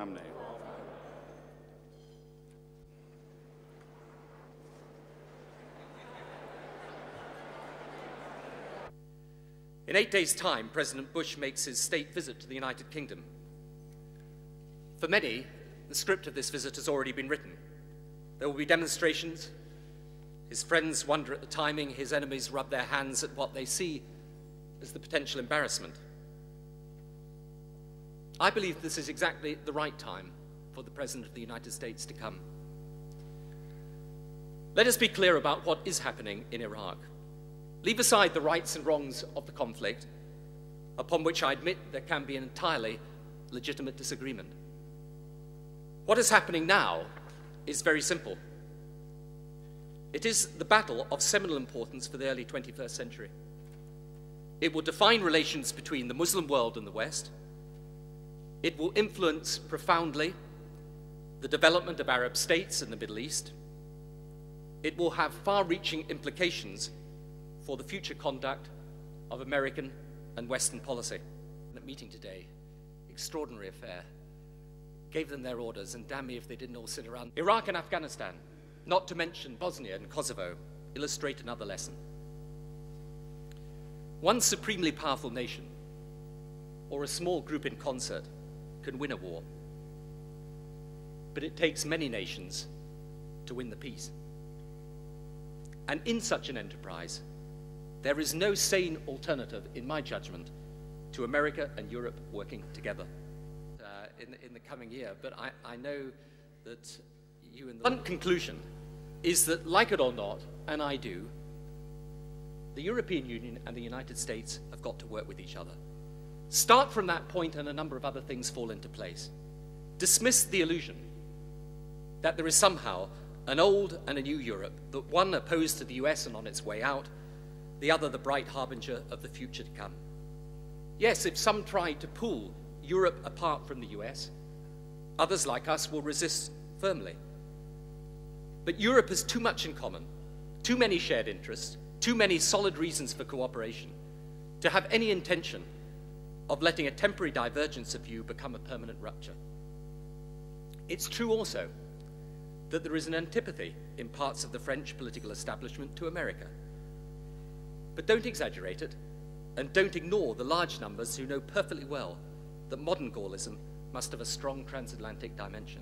Romney. In 8 days' time, President Bush makes his state visit to the United Kingdom. For many, the script of this visit has already been written. There will be demonstrations. His friends wonder at the timing. His enemies rub their hands at what they see as the potential embarrassment. I believe this is exactly the right time for the President of the United States to come. Let us be clear about what is happening in Iraq. Leave aside the rights and wrongs of the conflict, upon which I admit there can be an entirely legitimate disagreement. What is happening now is very simple. It is the battle of seminal importance for the early 21st century. It will define relations between the Muslim world and the West. It will influence profoundly the development of Arab states in the Middle East. It will have far-reaching implications for the future conduct of American and Western policy. That meeting today, extraordinary affair, gave them their orders, and damn me if they didn't all sit around. Iraq and Afghanistan, not to mention Bosnia and Kosovo, illustrate another lesson. One supremely powerful nation, or a small group in concert, can win a war. But it takes many nations to win the peace. And in such an enterprise, there is no sane alternative, in my judgment, to America and Europe working together in the coming year. But I know that you and the one conclusion is that, like it or not, and I do, the European Union and the United States have got to work with each other. Start from that point and a number of other things fall into place. Dismiss the illusion that there is somehow an old and a new Europe, that one opposed to the US and on its way out, the other the bright harbinger of the future to come. Yes, if some try to pull Europe apart from the US, others like us will resist firmly. But Europe has too much in common, too many shared interests, too many solid reasons for cooperation to have any intention of letting a temporary divergence of view become a permanent rupture. It's true also that there is an antipathy in parts of the French political establishment to America. But don't exaggerate it, and don't ignore the large numbers who know perfectly well that modern Gaullism must have a strong transatlantic dimension.